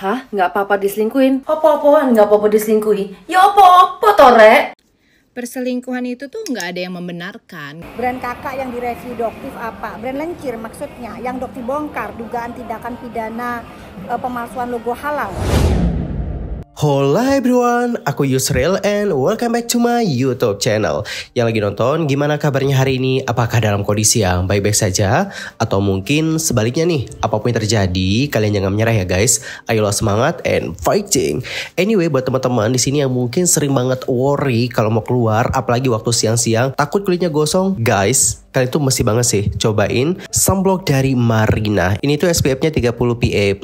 Hah? Nggak apa-apa diselingkuhin? Apa-apaan nggak apa-apa diselingkuhi? Ya apa-apa toh, Rek? Perselingkuhan itu tuh nggak ada yang membenarkan. Brand kakak yang direview Doktif apa? Brand Lencir maksudnya, yang Doktif bongkar dugaan tindakan pidana pemalsuan logo halal. Hola everyone, aku Yusril and welcome back to my YouTube channel. Yang lagi nonton, gimana kabarnya hari ini? Apakah dalam kondisi yang baik-baik saja? Atau mungkin sebaliknya nih, apapun yang terjadi, kalian jangan menyerah ya guys. Ayolah semangat and fighting. Anyway, buat teman-teman di sini yang mungkin sering banget worry kalau mau keluar, apalagi waktu siang-siang, takut kulitnya gosong, guys. Kalian tuh mesti banget sih cobain sunblock dari Marina. Ini tuh SPF-nya 30 PA++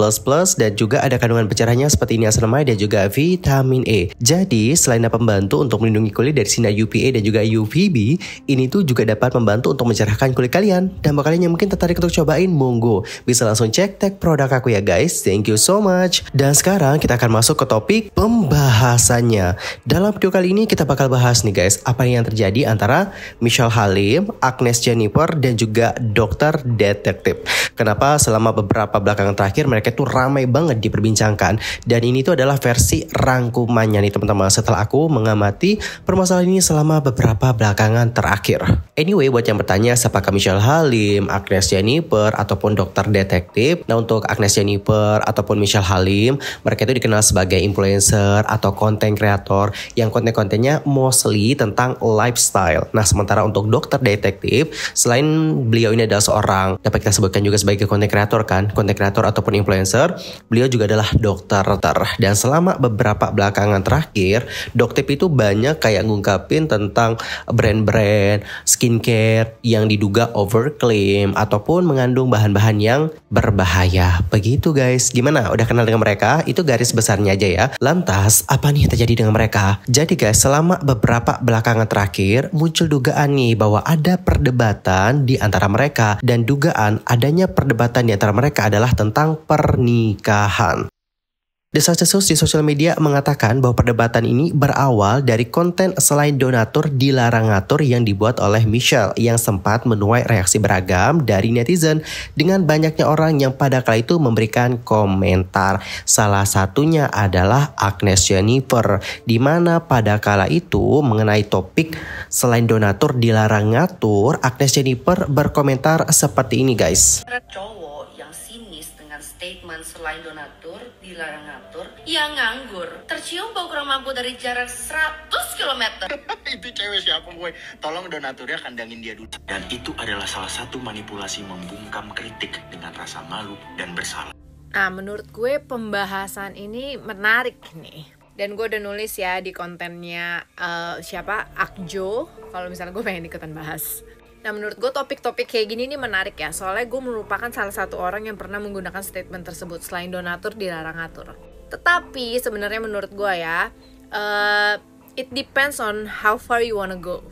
dan juga ada kandungan pencerahannya seperti niacinamide dan juga vitamin E. Jadi selain dapat membantu untuk melindungi kulit dari sinar UVA dan juga UVB, ini tuh juga dapat membantu untuk mencerahkan kulit kalian. Dan buat kalian yang mungkin tertarik untuk cobain, monggo bisa langsung cek tag produk aku ya guys. Thank you so much. Dan sekarang kita akan masuk ke topik pembahasannya. Dalam video kali ini kita bakal bahas nih guys, apa yang terjadi antara Michelle Halim, Agnes Jennifer dan juga Dokter Detektif. Kenapa selama beberapa belakangan terakhir mereka tuh ramai banget diperbincangkan. Dan ini tuh adalah versi rangkumannya nih teman-teman, setelah aku mengamati permasalahan ini selama beberapa belakangan terakhir. Anyway, buat yang bertanya siapakah Michelle Halim, Agnes Jennifer ataupun Dokter Detektif. Nah, untuk Agnes Jennifer ataupun Michelle Halim, mereka itu dikenal sebagai influencer atau content creator yang konten-kontennya mostly tentang lifestyle. Nah, sementara untuk Dokter Detektif, selain beliau ini adalah seorang, dapat kita sebutkan juga sebagai content creator kan, content creator ataupun influencer, beliau juga adalah dokter. Dan selama beberapa belakangan terakhir, Dokter itu banyak kayak ngungkapin tentang brand-brand skincare yang diduga overclaim ataupun mengandung bahan-bahan yang berbahaya. Begitu guys, gimana? Udah kenal dengan mereka? Itu garis besarnya aja ya. Lantas, apa nih terjadi dengan mereka? Jadi guys, selama beberapa belakangan terakhir, muncul dugaan nih bahwa ada perdebatan di antara mereka, dan dugaan adanya perdebatan di antara mereka adalah tentang pernikahan. Desas-desus di sosial media mengatakan bahwa perdebatan ini berawal dari konten selain donatur dilarang ngatur yang dibuat oleh Michelle yang sempat menuai reaksi beragam dari netizen dengan banyaknya orang yang pada kala itu memberikan komentar. Salah satunya adalah Agnes Jennifer, di mana pada kala itu mengenai topik selain donatur dilarang ngatur, Agnes Jennifer berkomentar seperti ini guys. Cowok yang sinis dengan statement selain donatur dilarang ngatur, yang nganggur, tercium bau kurang mampu dari jarak 100 km. Itu cewek siapa boy? Tolong donaturnya kandangin dia dulu. Dan itu adalah salah satu manipulasi membungkam kritik dengan rasa malu dan bersalah. Nah, menurut gue pembahasan ini menarik nih. Dan gue udah nulis ya di kontennya siapa? Akjo. Kalau misalnya gue pengen ikutan bahas. Nah, menurut gue topik-topik kayak gini nih menarik ya. Soalnya gue merupakan salah satu orang yang pernah menggunakan statement tersebut, selain donatur dilarang ngatur. Tetapi sebenarnya menurut gue ya, it depends on how far you wanna go.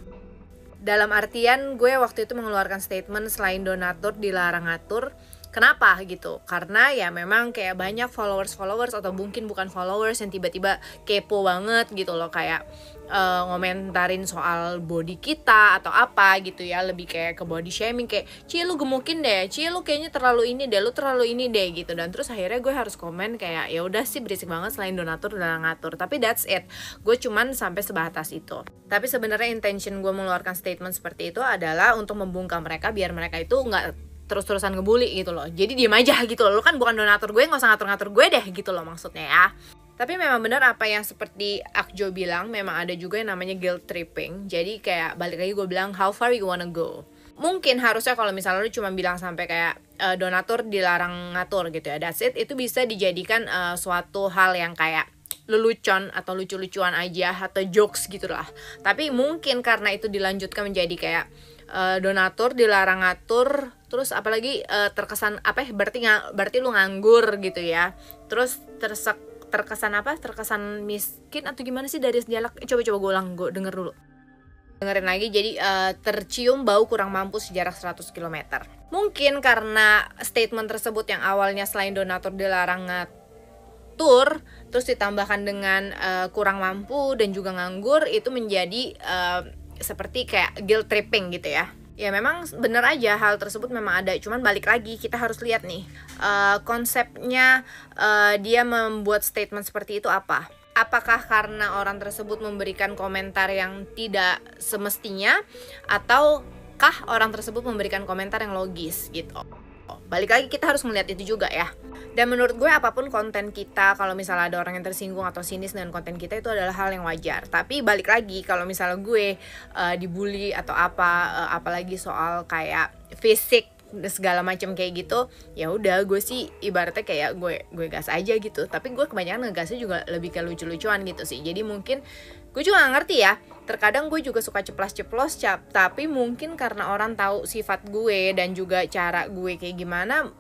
Dalam artian gue waktu itu mengeluarkan statement selain donatur dilarang ngatur. Kenapa gitu? Karena ya memang kayak banyak followers atau mungkin bukan followers yang tiba-tiba kepo banget gitu loh, kayak ngomentarin soal body kita atau apa gitu ya, lebih kayak ke body shaming, kayak Ci lu gemukin deh, Ci lu kayaknya terlalu ini deh, lu terlalu ini deh gitu. Dan terus akhirnya gue harus komen kayak ya udah sih, berisik banget selain donatur dan ngatur. Tapi that's it, gue cuman sampai sebatas itu. Tapi sebenarnya intention gue mengeluarkan statement seperti itu adalah untuk membungkam mereka biar mereka itu nggak terus-terusan ngebully gitu loh. Jadi diem aja gitu loh, lu kan bukan donatur gue, gak usah ngatur-ngatur gue deh gitu loh maksudnya ya. Tapi memang benar apa yang seperti Akjo bilang, memang ada juga yang namanya guilt tripping. Jadi kayak balik lagi gue bilang, how far you wanna go. Mungkin harusnya kalau misalnya lu cuma bilang sampai kayak donatur dilarang ngatur gitu ya, that's it, itu bisa dijadikan suatu hal yang kayak lelucon atau lucu-lucuan aja atau jokes gitu lah. Tapi mungkin karena itu dilanjutkan menjadi kayak donatur dilarang ngatur, terus apalagi terkesan apa ya, berarti lu nganggur gitu ya. Terus terkesan apa? Terkesan miskin atau gimana sih dari dialek? Coba gue ulang, gue denger dulu. Dengerin lagi. Jadi tercium bau kurang mampu sejarak 100 km. Mungkin karena statement tersebut yang awalnya selain donatur dilarang ngatur, terus ditambahkan dengan kurang mampu dan juga nganggur, itu menjadi seperti kayak guilt tripping gitu ya. Ya memang bener aja hal tersebut memang ada, cuman balik lagi kita harus lihat nih konsepnya dia membuat statement seperti itu apa. Apakah karena orang tersebut memberikan komentar yang tidak semestinya, ataukah orang tersebut memberikan komentar yang logis gitu. Balik lagi kita harus melihat itu juga ya. Dan menurut gue apapun konten kita, kalau misalnya ada orang yang tersinggung atau sinis dengan konten kita, itu adalah hal yang wajar. Tapi balik lagi kalau misalnya gue dibully atau apalagi soal kayak fisik segala macam kayak gitu, ya udah gue sih ibaratnya kayak gue gas aja gitu. Tapi gue kebanyakan ngegasnya juga lebih ke lucu-lucuan gitu sih. Jadi mungkin gue juga gak ngerti ya, terkadang gue juga suka ceplas-ceplos tapi mungkin karena orang tahu sifat gue dan juga cara gue kayak gimana,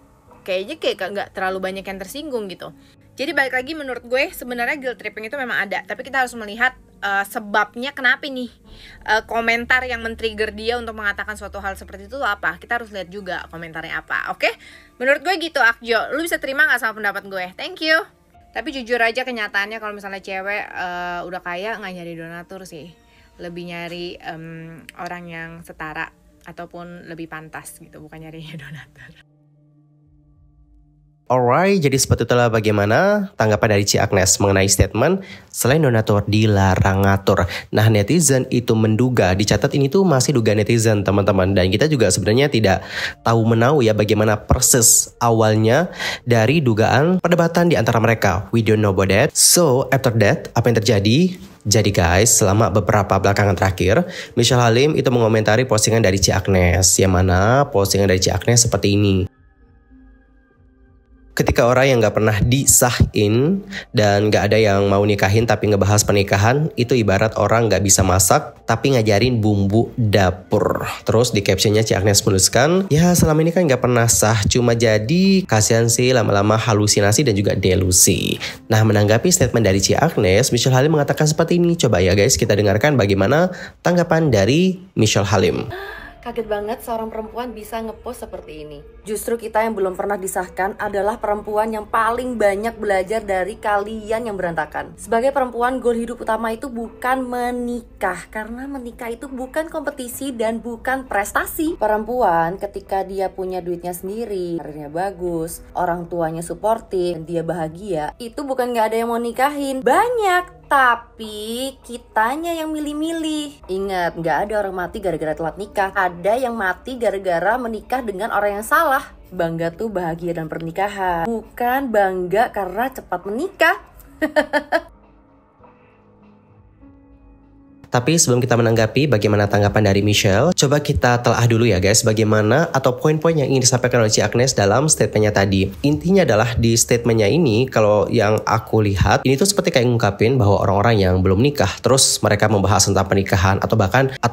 kayaknya kayak gak terlalu banyak yang tersinggung gitu. Jadi balik lagi menurut gue sebenarnya guilt tripping itu memang ada, tapi kita harus melihat sebabnya kenapa nih komentar yang men-trigger dia untuk mengatakan suatu hal seperti itu apa. Kita harus lihat juga komentarnya apa. Oke? Menurut gue gitu Akjo. Lu bisa terima gak sama pendapat gue? Thank you. Tapi jujur aja kenyataannya kalau misalnya cewek udah kaya gak nyari donatur sih. Lebih nyari orang yang setara ataupun lebih pantas gitu, bukan nyari donatur. Alright, jadi seperti itulah bagaimana tanggapan dari Ci Agnes mengenai statement selain donatur dilarang ngatur. Nah, netizen itu menduga, dicatat ini tuh masih duga netizen teman-teman, dan kita juga sebenarnya tidak tahu menau ya bagaimana persis awalnya dari dugaan perdebatan di antara mereka. We don't know about that. So, after that, apa yang terjadi? Jadi guys, selama beberapa belakangan terakhir, Michelle Halim itu mengomentari postingan dari Ci Agnes, yang mana postingan dari Ci Agnes seperti ini. Ketika orang yang gak pernah disahin dan gak ada yang mau nikahin tapi ngebahas pernikahan, itu ibarat orang gak bisa masak tapi ngajarin bumbu dapur. Terus di captionnya Ci Agnes menuliskan, ya selama ini kan gak pernah sah, cuma jadi kasihan sih lama-lama halusinasi dan juga delusi. Nah, menanggapi statement dari Ci Agnes, Michelle Halim mengatakan seperti ini. Coba ya guys, kita dengarkan bagaimana tanggapan dari Michelle Halim. Kaget banget seorang perempuan bisa ngepost seperti ini. Justru kita yang belum pernah disahkan adalah perempuan yang paling banyak belajar dari kalian yang berantakan. Sebagai perempuan, goal hidup utama itu bukan menikah, karena menikah itu bukan kompetisi dan bukan prestasi. Perempuan ketika dia punya duitnya sendiri, karirnya bagus, orang tuanya suportif, dan dia bahagia, itu bukan gak ada yang mau nikahin. Banyak, tapi kitanya yang milih-milih. Ingat, gak ada orang mati gara-gara telat nikah. Ada yang mati gara-gara menikah dengan orang yang salah. Bangga tuh bahagia dan pernikahan, bukan bangga karena cepat menikah. Tapi sebelum kita menanggapi bagaimana tanggapan dari Michelle, coba kita telah dulu ya guys bagaimana atau poin-poin yang ingin disampaikan oleh Ci Agnes dalam statementnya tadi. Intinya adalah di statementnya ini, kalau yang aku lihat, ini tuh seperti kayak ngungkapin bahwa orang-orang yang belum nikah, terus mereka membahas tentang pernikahan atau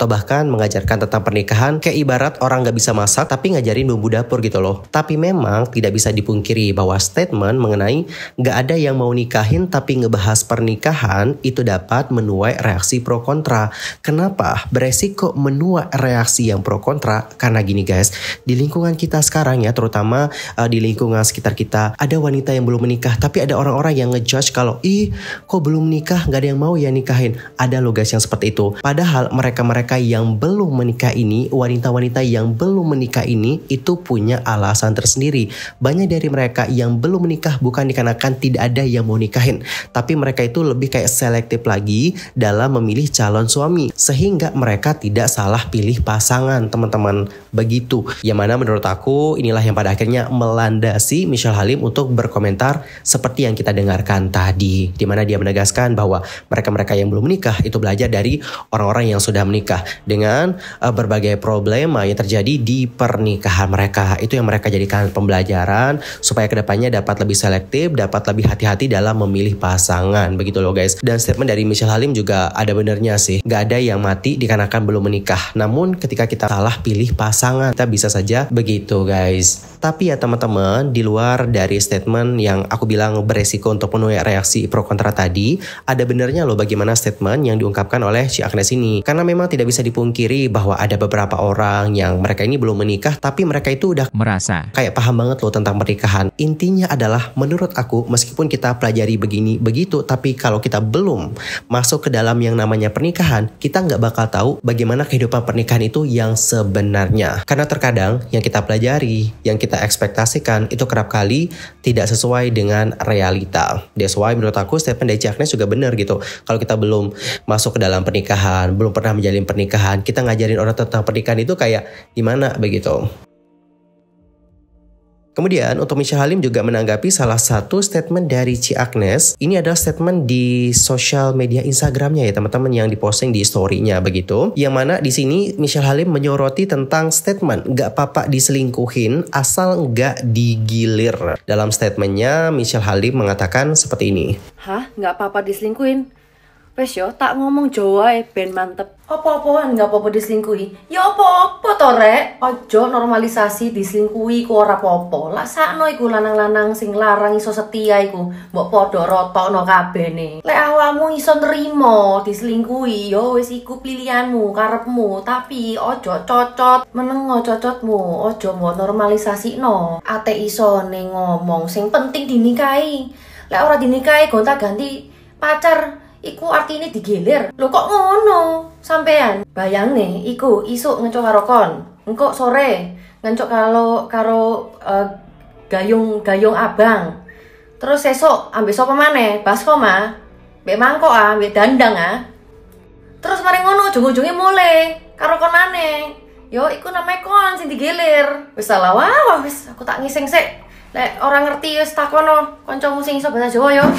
bahkan mengajarkan tentang pernikahan, kayak ibarat orang gak bisa masak tapi ngajarin bumbu dapur gitu loh. Tapi memang tidak bisa dipungkiri bahwa statement mengenai gak ada yang mau nikahin tapi ngebahas pernikahan itu dapat menuai reaksi pro kontra. Kenapa beresiko menuai reaksi yang pro kontra? Karena gini guys, di lingkungan kita sekarang ya, terutama di lingkungan sekitar kita, ada wanita yang belum menikah tapi ada orang-orang yang ngejudge kalau kok belum nikah, gak ada yang mau ya nikahin. Ada loh guys yang seperti itu. Padahal mereka-mereka yang belum menikah ini, wanita-wanita yang belum menikah ini, itu punya alasan tersendiri. Banyak dari mereka yang belum menikah bukan dikarenakan tidak ada yang mau nikahin, tapi mereka itu lebih kayak selektif lagi dalam memilih calon suami, sehingga mereka tidak salah pilih pasangan teman-teman. Begitu, yang mana menurut aku inilah yang pada akhirnya melandasi Michelle Halim untuk berkomentar seperti yang kita dengarkan tadi, di mana dia menegaskan bahwa mereka-mereka yang belum menikah itu belajar dari orang-orang yang sudah menikah dengan berbagai problema yang terjadi di pernikahan mereka. Itu yang mereka jadikan pembelajaran supaya kedepannya dapat lebih selektif, dapat lebih hati-hati dalam memilih pasangan. Begitu loh guys. Dan statement dari Michelle Halim juga ada benernya sih. Gak ada yang mati dikarenakan belum menikah. Namun ketika kita salah pilih pasangan, kita bisa saja begitu guys. Tapi ya teman-teman, di luar dari statement yang aku bilang beresiko untuk menuai reaksi pro kontra tadi, ada benernya loh bagaimana statement yang diungkapkan oleh Ci Agnes ini. Karena memang tidak bisa dipungkiri bahwa ada beberapa orang yang mereka ini belum menikah, tapi mereka itu udah merasa kayak paham banget loh tentang pernikahan. Intinya adalah menurut aku, meskipun kita pelajari begini begitu, tapi kalau kita belum masuk ke dalam yang namanya pernikahan, pernikahan, kita nggak bakal tahu bagaimana kehidupan pernikahan itu yang sebenarnya. Karena terkadang yang kita pelajari, yang kita ekspektasikan itu kerap kali tidak sesuai dengan realita. That's why menurut aku statement dari Ci Agnes juga benar gitu. Kalau kita belum masuk ke dalam pernikahan, belum pernah menjalin pernikahan, kita ngajarin orang tentang pernikahan itu kayak gimana begitu. Kemudian untuk Michelle Halim juga menanggapi salah satu statement dari Ci Agnes. Ini adalah statement di sosial media Instagramnya ya teman-teman, yang diposting di story-nya begitu. Yang mana di sini Michelle Halim menyoroti tentang statement gak apa-apa diselingkuhin asal gak digilir. Dalam statementnya Michelle Halim mengatakan seperti ini. Hah? Gak apa-apa diselingkuhin? Wes yo, tak ngomong Jawa ben mantep. Apa-apaan gak apa-apa diselingkuhi? Ya apa-apa to rek. Ojo normalisasi diselingkuhi ku ora apa-apa. Lah sakno iku lanang-lanang sing larang iso setia iku mbok padha rotokno kabehne. Lek awakmu iso nrimo diselingkuhi, yo wis iku pilihanmu, karepmu, tapi ojo cocot. Menengo cocotmu, ojo mbok normalisasino. Ate isone ngomong sing penting dinikahi. Lek ora dinikahi gonta-ganti pacar, iku artinya digilir. Lho kok ngono sampean? Bayang nih, iku isuk ngencok karo kon, engko sore ngencok karo gayung abang. Terus esok ambek sapa maneh? Baskom ah. Mbek mangkok ah, mbek dandang ah. Terus mari ngono ujung-ujunge mule karo kon maneh. Yo iku namanya kon sing digilir. Wis salah wah wis aku tak ngising sik. Lek ora ngerti wis takono kancamu sing iso bahasa Jawa yo.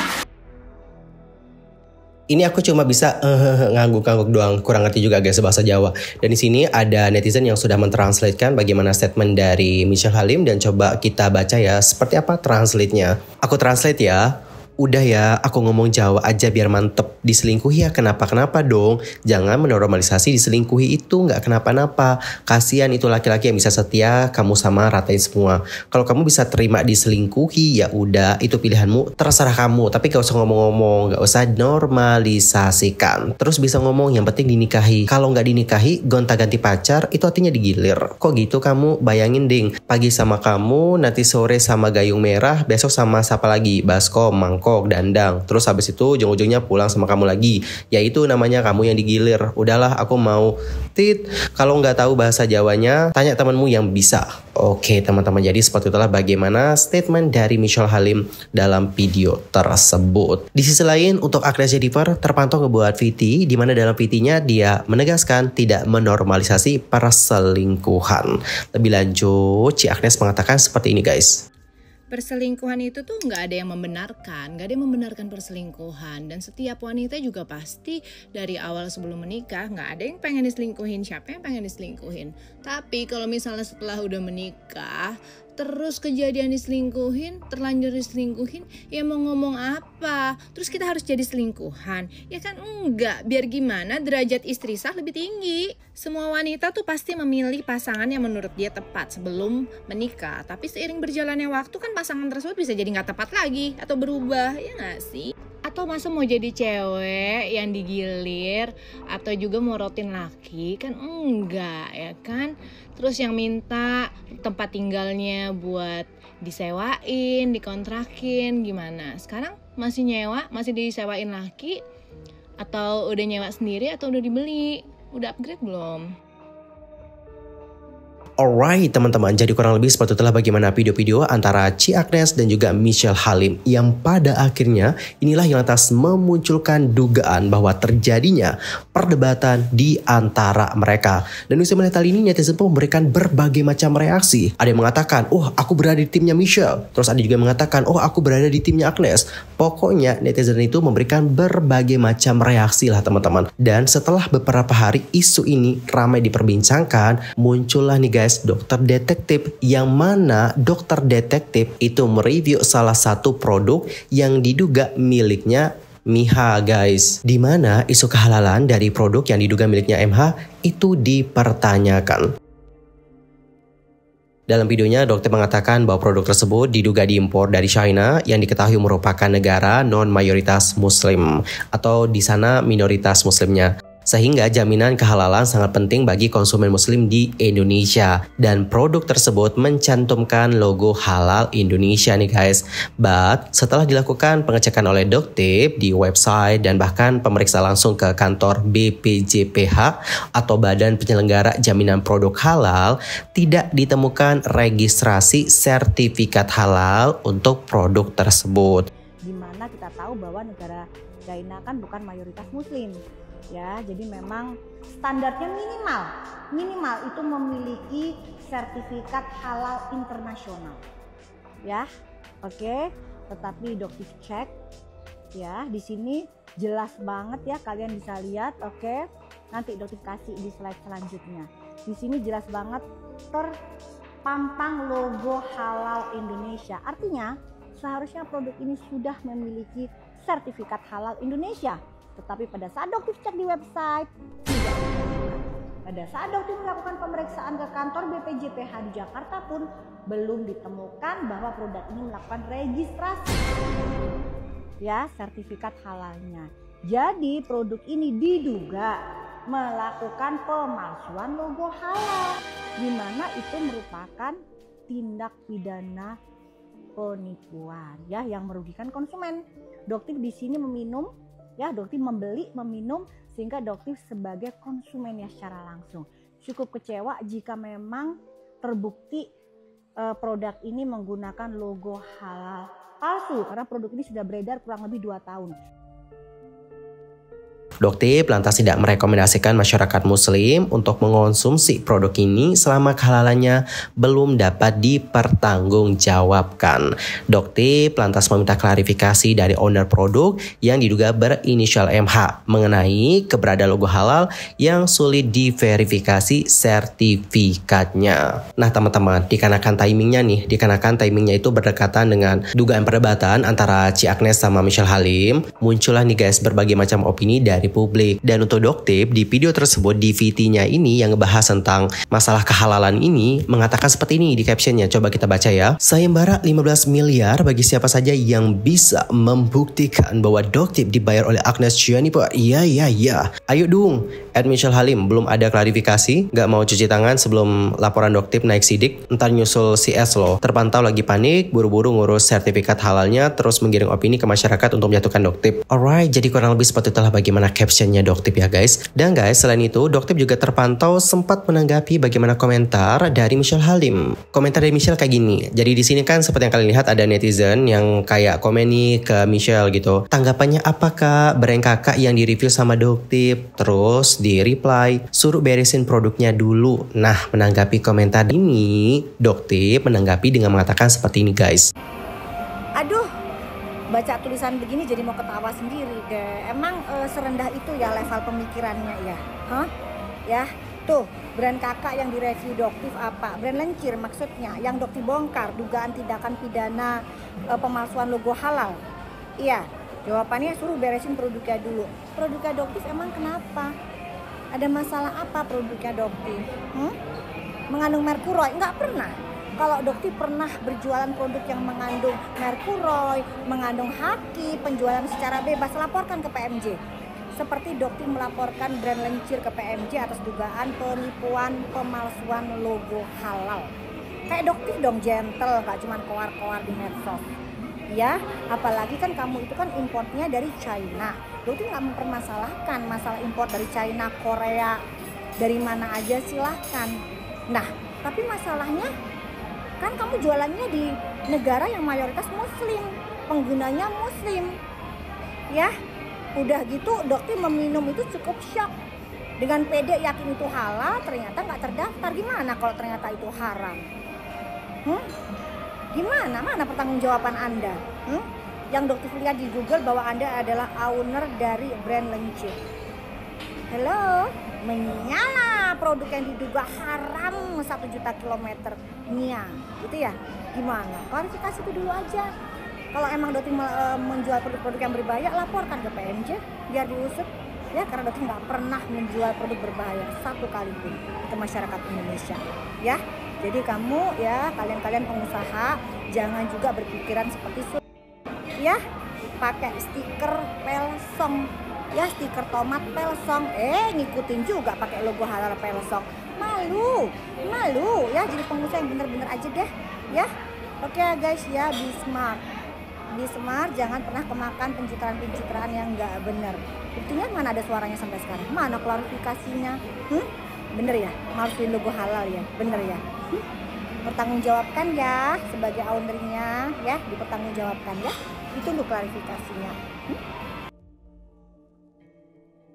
Ini aku cuma bisa ngangguk-ngangguk doang, kurang ngerti juga guys bahasa Jawa. Dan di sini ada netizen yang sudah mentranslatekan bagaimana statement dari Michelle Halim, dan coba kita baca ya seperti apa translate-nya. Aku translate ya. Udah ya, aku ngomong Jawa aja biar mantep. Diselingkuhi ya kenapa-kenapa dong. Jangan menormalisasi diselingkuhi itu nggak kenapa-napa. Kasihan itu laki-laki yang bisa setia, kamu sama ratain semua. Kalau kamu bisa terima diselingkuhi ya udah, itu pilihanmu, terserah kamu. Tapi gak usah ngomong-ngomong, gak usah normalisasikan. Terus bisa ngomong yang penting dinikahi. Kalau nggak dinikahi, gonta-ganti pacar, itu artinya digilir. Kok gitu kamu? Bayangin ding, pagi sama kamu, nanti sore sama gayung merah, besok sama siapa lagi? Baskom, mangkok, dandang. Terus habis itu ujung-ujungnya pulang sama kamu lagi. Ya itu namanya kamu yang digilir. Udahlah, aku mau tit. Kalau nggak tahu bahasa Jawanya, tanya temanmu yang bisa. Oke teman-teman, jadi seperti itulah bagaimana statement dari Michelle Halim dalam video tersebut. Di sisi lain, untuk Agnes Jennifer terpantau ngebuat VT, di mana dalam VT-nya dia menegaskan tidak menormalisasi perselingkuhan. Lebih lanjut, Ci Agnes mengatakan seperti ini guys. Perselingkuhan itu tuh nggak ada yang membenarkan, nggak ada yang membenarkan perselingkuhan. Dan setiap wanita juga pasti dari awal sebelum menikah nggak ada yang pengen diselingkuhin. Siapa yang pengen diselingkuhin? Tapi kalau misalnya setelah udah menikah terus kejadian diselingkuhin, terlanjur diselingkuhin, ya mau ngomong apa? Terus kita harus jadi selingkuhan? Ya kan enggak, biar gimana derajat istri sah lebih tinggi. Semua wanita tuh pasti memilih pasangan yang menurut dia tepat sebelum menikah. Tapi seiring berjalannya waktu kan pasangan tersebut bisa jadi gak tepat lagi atau berubah, ya gak sih? Atau masa mau jadi cewek yang digilir atau juga morotin laki, kan enggak ya kan. Terus yang minta tempat tinggalnya buat disewain, dikontrakin, gimana? Sekarang masih nyewa, masih disewain laki, atau udah nyewa sendiri atau udah dibeli? Udah upgrade belum? Alright teman-teman, jadi kurang lebih seperti itulah bagaimana video-video antara Ci Agnes dan juga Michelle Halim, yang pada akhirnya inilah yang lantas memunculkan dugaan bahwa terjadinya perdebatan di antara mereka. Dan bisa melihat hal ini, netizen pun memberikan berbagai macam reaksi. Ada yang mengatakan, oh aku berada di timnya Michelle. Terus ada juga yang mengatakan, oh aku berada di timnya Agnes. Pokoknya netizen itu memberikan berbagai macam reaksi lah teman-teman. Dan setelah beberapa hari isu ini ramai diperbincangkan, muncullah nih guys dokter detektif, yang mana dokter detektif itu mereview salah satu produk yang diduga miliknya MIHA guys, di mana isu kehalalan dari produk yang diduga miliknya MH itu dipertanyakan. Dalam videonya, dokter mengatakan bahwa produk tersebut diduga diimpor dari China yang diketahui merupakan negara non-mayoritas muslim atau di sana minoritas muslimnya. Sehingga jaminan kehalalan sangat penting bagi konsumen muslim di Indonesia. Dan produk tersebut mencantumkan logo halal Indonesia nih guys. But setelah dilakukan pengecekan oleh Doktip di website dan bahkan pemeriksa langsung ke kantor BPJPH atau Badan Penyelenggara Jaminan Produk Halal, tidak ditemukan registrasi sertifikat halal untuk produk tersebut. Dimana kita tahu bahwa negara China kan bukan mayoritas muslim. Ya, jadi memang standarnya minimal itu memiliki sertifikat halal internasional. Ya, oke. Tetapi Doktip cek, ya di sini jelas banget ya, kalian bisa lihat, oke. Nanti Doktip kasih di slide selanjutnya. Di sini jelas banget terpampang logo halal Indonesia. Artinya seharusnya produk ini sudah memiliki sertifikat halal Indonesia. Tetapi pada saat Doktip cek di website, tidak. Pada saat Doktip melakukan pemeriksaan ke kantor BPJPH di Jakarta pun belum ditemukan bahwa produk ini melakukan registrasi ya sertifikat halalnya. Jadi produk ini diduga melakukan pemalsuan logo halal, di mana itu merupakan tindak pidana penipuan ya yang merugikan konsumen. Doktip di sini Doktip meminum sehingga Doktip sebagai konsumen ya secara langsung cukup kecewa jika memang terbukti produk ini menggunakan logo halal palsu, karena produk ini sudah beredar kurang lebih 2 tahun. Doktip lantas tidak merekomendasikan masyarakat muslim untuk mengonsumsi produk ini selama kehalalannya belum dapat dipertanggungjawabkan. Doktip lantas meminta klarifikasi dari owner produk yang diduga berinisial MH mengenai keberadaan logo halal yang sulit diverifikasi sertifikatnya. Nah teman-teman, dikarenakan timingnya itu berdekatan dengan dugaan perdebatan antara Ci Agnes sama Michelle Halim, muncullah nih guys berbagai macam opini dari publik. Dan untuk Doktip di video tersebut, di VT-nya ini yang ngebahas tentang masalah kehalalan ini mengatakan seperti ini di captionnya. Coba kita baca ya. Sayembara 15 miliar bagi siapa saja yang bisa membuktikan bahwa Doktip dibayar oleh Agnes Jennifer. Iya. Ayo dong. Michelle Halim belum ada klarifikasi, gak mau cuci tangan sebelum laporan Doktip naik sidik, ntar nyusul CS loh. Terpantau lagi panik, buru-buru ngurus sertifikat halalnya, terus menggiring opini ke masyarakat untuk menjatuhkan Doktip. Alright, jadi kurang lebih seperti itulah bagaimana captionnya Doktip ya guys. Dan guys, selain itu Doktip juga terpantau sempat menanggapi bagaimana komentar dari Michelle Halim. Komentar dari Michelle kayak gini. Jadi di sini kan seperti yang kalian lihat ada netizen yang kayak komen nih ke Michelle gitu. Tanggapannya apa kak? Brand kakak yang di-review sama Doktip. Terus di reply, suruh beresin produknya dulu. Nah, menanggapi komentar ini, Doktip menanggapi dengan mengatakan seperti ini guys. Aduh, baca tulisan begini jadi mau ketawa sendiri deh. Emang serendah itu ya level pemikirannya ya? Ya, tuh brand kakak yang direview Doktip apa? Brand lencir maksudnya, yang Doktip bongkar dugaan tindakan pidana pemalsuan logo halal. Iya, jawabannya suruh beresin produknya dulu. Produknya Doktip emang kenapa? Ada masalah apa produknya Doktip? Mengandung merkuroy? Nggak pernah. Kalau Doktip pernah berjualan produk yang mengandung merkuroy, mengandung haki, penjualan secara bebas, laporkan ke PMJ. Seperti Doktip melaporkan brand lencir ke PMJ atas dugaan penipuan pemalsuan logo halal. Kayak Doktip dong, gentle, nggak cuma koar-koar di medsos. Ya, apalagi kan kamu itu kan importnya dari China. Doktip nggak mempermasalahkan masalah import dari China, Korea, dari mana aja silahkan. Nah, tapi masalahnya kan kamu jualannya di negara yang mayoritas muslim, penggunanya muslim. Ya, udah gitu Doktip meminum itu cukup shock. Dengan pede yakin itu halal, ternyata nggak terdaftar. Gimana kalau ternyata itu haram? Gimana? Mana pertanggungjawaban Anda? Yang Doktip lihat di Google bahwa Anda adalah owner dari brand lencir. Hello, menyala produk yang diduga haram 1 juta kilometer. Gitu ya? Gimana? Klarifikasi itu dulu aja. Kalau emang Doktip menjual produk-produk yang berbahaya, laporkan ke PMJ biar diusut. Ya, karena Doktip nggak pernah menjual produk berbahaya satu kali pun ke masyarakat Indonesia. Ya, jadi kamu ya kalian pengusaha jangan juga berpikiran seperti ya pakai stiker Pelsong ya stiker tomat Pelsong, ngikutin juga pakai logo halal Pelsong. Malu ya jadi pengusaha yang bener-bener aja deh ya. Oke ya guys ya, be smart, jangan pernah kemakan pencitraan yang nggak bener. Buktinya mana ada suaranya sampai sekarang, mana klarifikasinya? Bener ya, masukin logo halal ya, bener ya. Pertanggungjawabkan ya sebagai ownernya ya, dipertanggungjawabkan ya. Itu untuk klarifikasinya.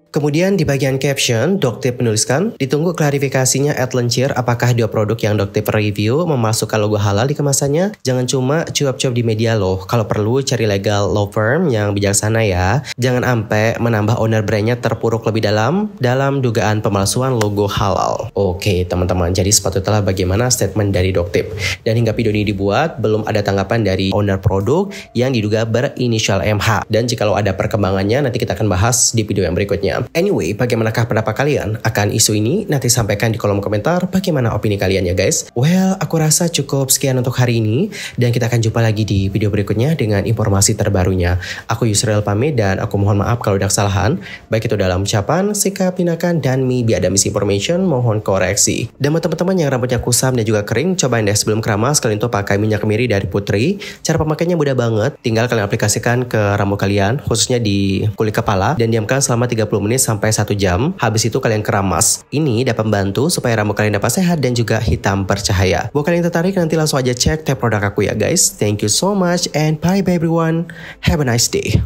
Kemudian di bagian caption, Doktip menuliskan, ditunggu klarifikasinya at Lencir apakah dua produk yang Doktip review memasukkan logo halal di kemasannya. Jangan cuma cuap-cuap di media loh, kalau perlu cari legal law firm yang bijaksana ya. Jangan ampe menambah owner brandnya terpuruk lebih dalam dugaan pemalsuan logo halal. Oke teman-teman, jadi sepatutnya bagaimana statement dari Doktip. Dan hingga video ini dibuat, belum ada tanggapan dari owner produk yang diduga berinisial MH. Dan jikalau ada perkembangannya, nanti kita akan bahas di video yang berikutnya. Anyway, bagaimanakah pendapat kalian akan isu ini? Nanti sampaikan di kolom komentar bagaimana opini kalian ya guys. Well, aku rasa cukup sekian untuk hari ini. Dan kita akan jumpa lagi di video berikutnya dengan informasi terbarunya. Aku Yusril pamit dan aku mohon maaf kalau ada kesalahan. Baik itu dalam ucapan, sikap, tindakan, dan maybe ada misinformation, mohon koreksi. Dan buat teman-teman yang rambutnya kusam dan juga kering, cobain deh sebelum keramas kalian tuh pakai minyak kemiri dari Putri. Cara pemakainya mudah banget. Tinggal kalian aplikasikan ke rambut kalian, khususnya di kulit kepala, dan diamkan selama 30 menit sampai 1 jam. Habis itu kalian keramas. Ini dapat membantu supaya rambut kalian dapat sehat dan juga hitam bercahaya. Buat kalian yang tertarik, nanti langsung aja cek tab produk aku ya guys. Thank you so much and bye bye everyone. Have a nice day.